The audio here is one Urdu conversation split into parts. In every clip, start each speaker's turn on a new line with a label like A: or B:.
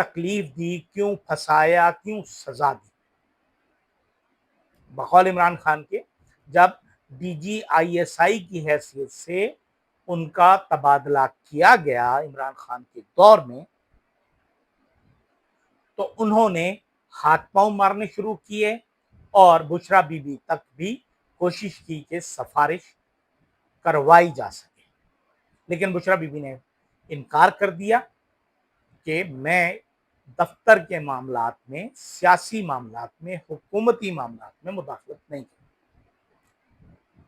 A: تکلیف دی، کیوں پھنسایا، کیوں سزا دی؟ بقول عمران خان کے جب D G I S I کی حیثیت سے ان کا تبادلہ کیا گیا عمران خان کے دور میں، تو انہوں نے ہاتھ پاؤں مارنے شروع کیے اور بشرا بی بی تک بھی کوشش کی کہ سفارش کروائی جا سکے، لیکن بشرا بی بی نے انکار کر دیا کہ میں دفتر کے معاملات میں، سیاسی معاملات میں، حکومتی معاملات میں مداخلت نہیں کروں،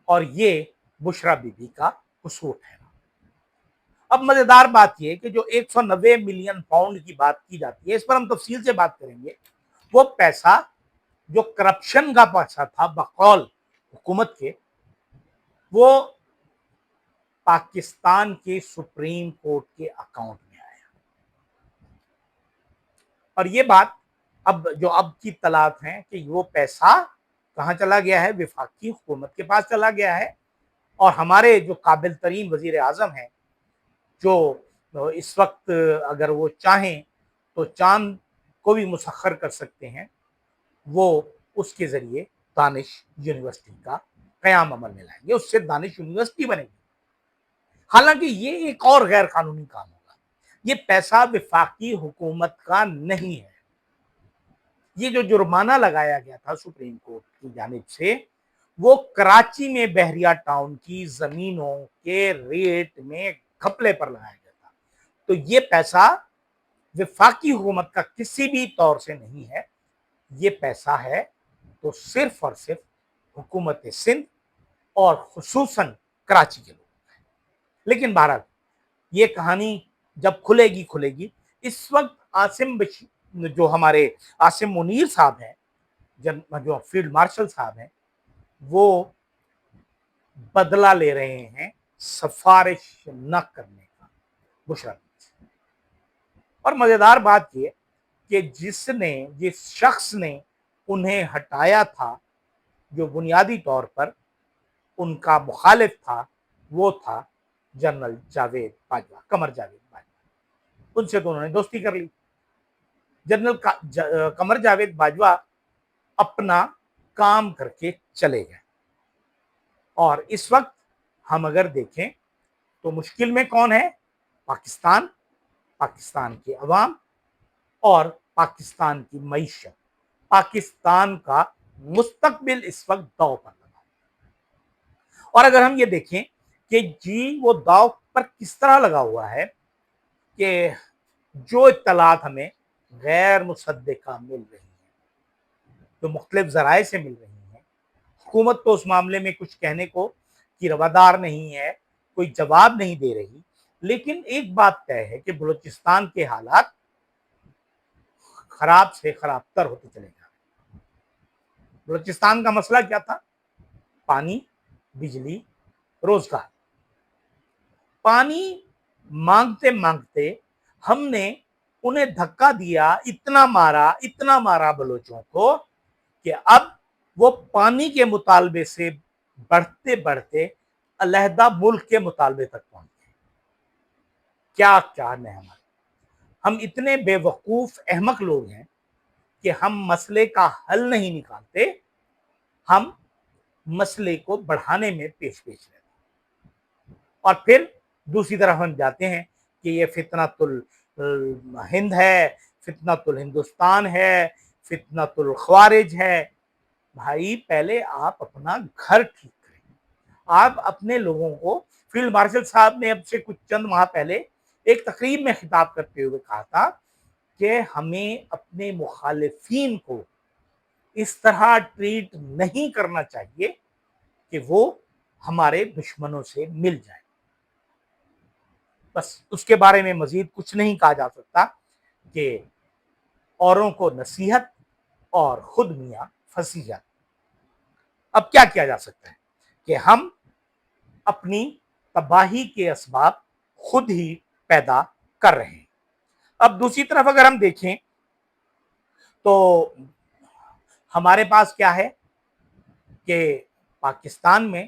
A: اور یہ بشرا بی بی کا قصور ہے۔ اب مزیدار بات یہ کہ جو 190 ملین پاؤنڈ کی بات کی جاتی ہے، اس پر ہم تفصیل سے بات کریں گے۔ وہ پیسہ جو کرپشن کا پیسہ تھا بقول حکومت کے، وہ پاکستان کے سپریم کورٹ کے اکاؤنٹ میں آیا، اور یہ بات اب کی اطلاعات ہیں کہ وہ پیسہ کہاں چلا گیا ہے؟ وفاقی حکومت کے پاس چلا گیا ہے، اور ہمارے جو قابل ترین وزیر اعظم ہیں، جو اس وقت اگر وہ چاہیں تو چاند کو بھی مسخر کر سکتے ہیں، وہ اس کے ذریعے دانش یونیورسٹی کا قیام عمل میں لائیں گے، اس سے دانش یونیورسٹی بنے گی۔ حالانکہ یہ ایک اور غیر قانونی کام ہوگا، یہ پیسہ وفاقی حکومت کا نہیں ہے۔ یہ جو جرمانہ لگایا گیا تھا سپریم کورٹ کی جانب سے، وہ کراچی میں بحریہ ٹاؤن کی زمینوں کے ریٹ میں گھپلے پر لگایا گیا تھا۔ تو یہ پیسہ وفاقی حکومت کا کسی بھی طور سے نہیں ہے، یہ پیسہ ہے تو صرف اور صرف حکومت سندھ اور خصوصاً کراچی کے لوگ ہیں۔ لیکن بہرحال یہ کہانی جب کھلے گی۔ اس وقت جو ہمارے عاصم منیر صاحب ہیں، جو فیلڈ مارشل صاحب ہیں، وہ بدلہ لے رہے ہیں سفارش نہ کرنے کا بشرا بی سے۔ اور مزیدار بات یہ کہ جس شخص نے انہیں ہٹایا تھا، جو بنیادی طور پر ان کا مخالف تھا، وہ تھا جنرل جاوید باجوہ، قمر جاوید باجوہ۔ ان سے تو انہوں نے دوستی کر لی۔ جنرل قمر جاوید باجوہ اپنا کام کر کے چلے گئے، اور اس وقت ہم اگر دیکھیں تو مشکل میں کون ہے؟ پاکستان کے عوام اور پاکستان کی معیشت، پاکستان کا مستقبل اس وقت داؤ پر لگا۔ اور اگر ہم یہ دیکھیں کہ وہ داؤ پر کس طرح لگا ہوا ہے، کہ جو اطلاعات ہمیں غیر مصدقہ مل رہی ہیں، جو مختلف ذرائع سے مل رہی ہیں، حکومت تو اس معاملے میں کچھ کہنے کو کی روادار نہیں ہے، کوئی جواب نہیں دے رہی، لیکن ایک بات طے ہے کہ بلوچستان کے حالات خراب سے خراب تر ہوتے چلے جا رہے ہیں۔ بلوچستان کا مسئلہ کیا تھا؟ پانی، بجلی، روزگار۔ پانی مانگتے مانگتے ہم نے انہیں دھکا دیا، اتنا مارا بلوچوں کو کہ اب وہ پانی کے مطالبے سے بڑھتے بڑھتے علیحدہ ملک کے مطالبے تک پہنچ گئے۔ کیا نعمت! ہم اتنے بے وقوف احمق لوگ ہیں کہ ہم مسئلے کا حل نہیں نکالتے، ہم مسئلے کو بڑھانے میں پیش رہتے ہیں، اور پھر دوسری طرف ہم جاتے ہیں کہ یہ فتنۃ الہند ہے، فتنۃ الہندوستان ہے، فتنۃ الخوارج ہے۔ بھائی پہلے آپ اپنا گھر ٹھیک کریں۔ آپ اپنے لوگوں کو، فیلڈ مارشل صاحب نے اب سے کچھ چند ماہ پہلے ایک تقریب میں خطاب کرتے ہوئے کہا تھا کہ ہمیں اپنے مخالفین کو اس طرح ٹریٹ نہیں کرنا چاہیے کہ وہ ہمارے دشمنوں سے مل جائیں۔ بس اس کے بارے میں مزید کچھ نہیں کہا جا سکتا کہ اوروں کو نصیحت اور خود میاں پھنسی جاتی۔ اب کیا کیا جا سکتا ہے کہ ہم اپنی تباہی کے اسباب خود ہی پیدا کر رہے ہیں۔ اب دوسری طرف اگر ہم دیکھیں تو ہمارے پاس کیا ہے کہ پاکستان میں،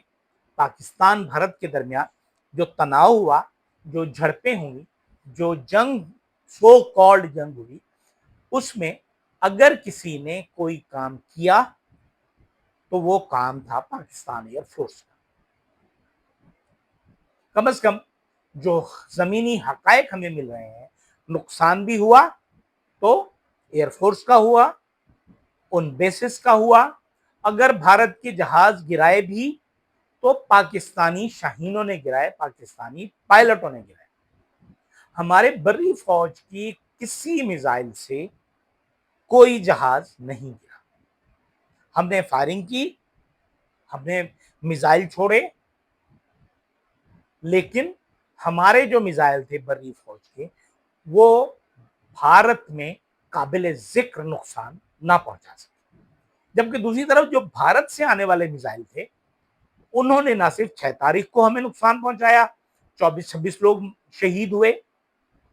A: پاکستان بھارت کے درمیان جو تناؤ ہوا، جو جھڑپیں ہوئی، جو جنگ، سو کالڈ جنگ ہوئی، اس میں اگر کسی نے کوئی کام کیا تو وہ کام تھا پاکستان ایئر فورس کا. کم از کم جو زمینی حقائق ہمیں مل رہے ہیں، نقصان بھی ہوا تو ایئر فورس کا ہوا، ان بیسس کا ہوا. اگر بھارت کے جہاز گرائے بھی تو پاکستانی شاہینوں نے گرائے، پاکستانی پائلٹوں نے گرائے. ہمارے بری فوج کی کسی میزائل سے کوئی جہاز نہیں گرا. ہم نے فائرنگ کی، ہم نے میزائل چھوڑے، لیکن ہمارے جو میزائل تھے بری فوج کے وہ بھارت میں قابل ذکر نقصان نہ پہنچا سکے. جبکہ دوسری طرف جو بھارت سے آنے والے میزائل تھے انہوں نے نہ صرف 6 تاریخ کو ہمیں نقصان پہنچایا، 24-26 لوگ شہید ہوئے،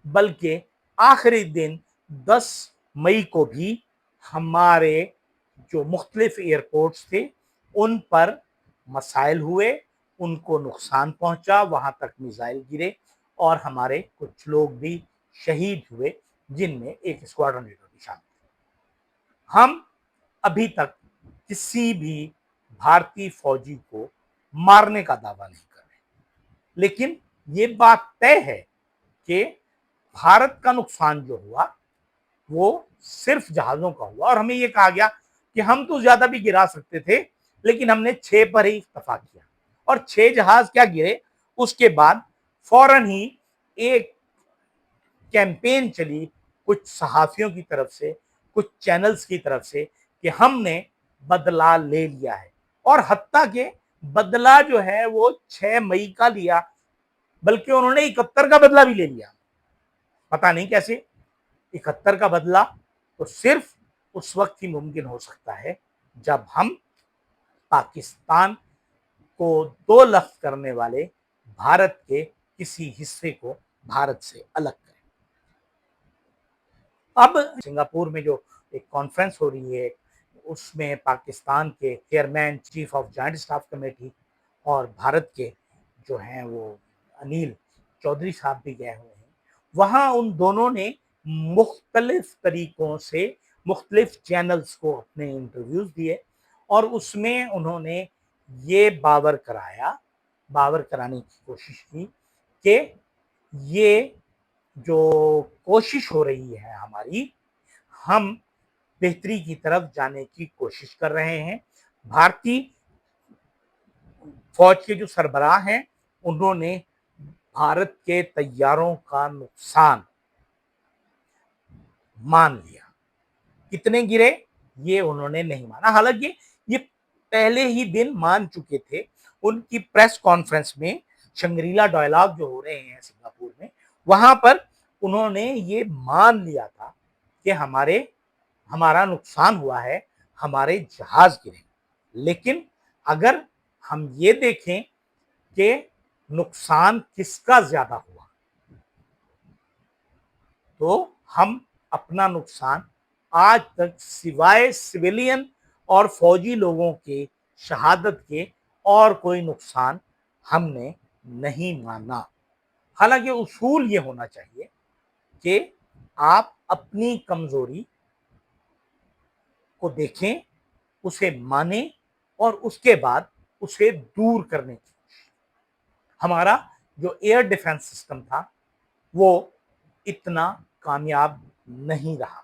A: بلکہ آخری دن 10 مئی کو بھی ہمارے جو مختلف ایئرپورٹس تھے ان پر مسائل ہوئے، ان کو نقصان پہنچا، وہاں تک میزائل گرے اور ہمارے کچھ لوگ بھی شہید ہوئے، جن میں ایک اسکواڈرن لیڈر بھی شامل تھے. ہم ابھی تک کسی بھی بھارتی فوجی کو مارنے کا دعویٰ نہیں کر رہے، لیکن یہ بات طے ہے کہ بھارت کا نقصان جو ہوا وہ صرف جہازوں کا ہوا. اور ہمیں یہ کہا گیا کہ ہم تو زیادہ بھی گرا سکتے تھے، لیکن ہم نے 6 پر ہی اکتفا کیا. اور 6 جہاز کیا گرے، اس کے بعد فوراً ہی ایک کیمپین چلی کچھ صحافیوں کی طرف سے، کچھ چینلز کی طرف سے، کہ ہم نے بدلہ لے لیا ہے. اور حتیٰ کہ بدلہ جو ہے وہ 6 مئی کا لیا، بلکہ انہوں نے 71 کا بدلہ بھی لے لیا. پتہ نہیں کیسے. 71 کا بدلہ تو صرف اس وقت ہی ممکن ہو سکتا ہے جب ہم پاکستان کو 2 لفظ کرنے والے بھارت کے کسی حصے کو بھارت سے الگ کریں. اب سنگاپور میں جو ایک کانفرنس ہو رہی ہے اس میں پاکستان کے chairman chief of joint staff committee اور بھارت کے جو ہیں وہ انیل چودھری صاحب بھی گئے ہوئے ہیں. وہاں ان دونوں نے مختلف طریقوں سے مختلف چینلز کو اپنے انٹرویوز دیے اور اس میں انہوں نے یہ باور کرانے کی کوشش کی کہ یہ جو کوشش ہو رہی ہے ہماری، ہم بہتری کی طرف جانے کی کوشش کر رہے ہیں. بھارتی فوج کے جو سربراہ ہیں انہوں نے بھارت کے طیاروں کا نقصان مان لیا. کتنے گرے یہ انہوں نے نہیں مانا، حالانکہ یہ پہلے ہی دن مان چکے تھے. ان کی پریس کانفرنس میں شنگریلا ڈائلاگ جو ہو رہے ہیں سنگاپور میں، وہاں پر انہوں نے یہ مان لیا تھا کہ ہمارا نقصان ہوا ہے، ہمارے جہاز گرے. لیکن اگر ہم یہ دیکھیں کہ نقصان کس کا زیادہ ہوا تو ہم اپنا نقصان آج تک سوائے سویلین اور فوجی لوگوں کے شہادت کے اور کوئی نقصان ہم نے نہیں مانا. حالانکہ اصول یہ ہونا چاہیے کہ آپ اپنی کمزوری کو دیکھیں، اسے مانیں اور اس کے بعد اسے دور کرنے کی کوشش. ہمارا جو ایئر ڈیفنس سسٹم تھا وہ اتنا کامیاب نہیں رہا.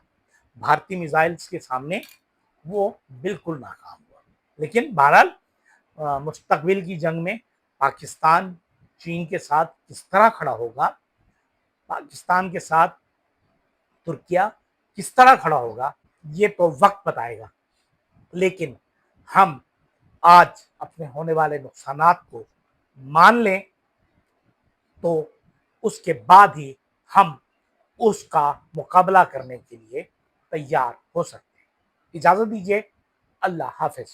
A: بھارتی میزائلز کے سامنے وہ بالکل ناکام ہوا. لیکن بہرحال مستقبل کی جنگ میں پاکستان چین کے ساتھ کس طرح کھڑا ہوگا، پاکستان کے ساتھ ترکیہ کس طرح کھڑا ہوگا، یہ تو وقت بتائے گا. لیکن ہم آج اپنے ہونے والے نقصانات کو مان لیں تو اس کے بعد ہی ہم اس کا مقابلہ کرنے کے لیے تیار ہو سکتے ہیں. اجازت دیجیے. اللہ حافظ.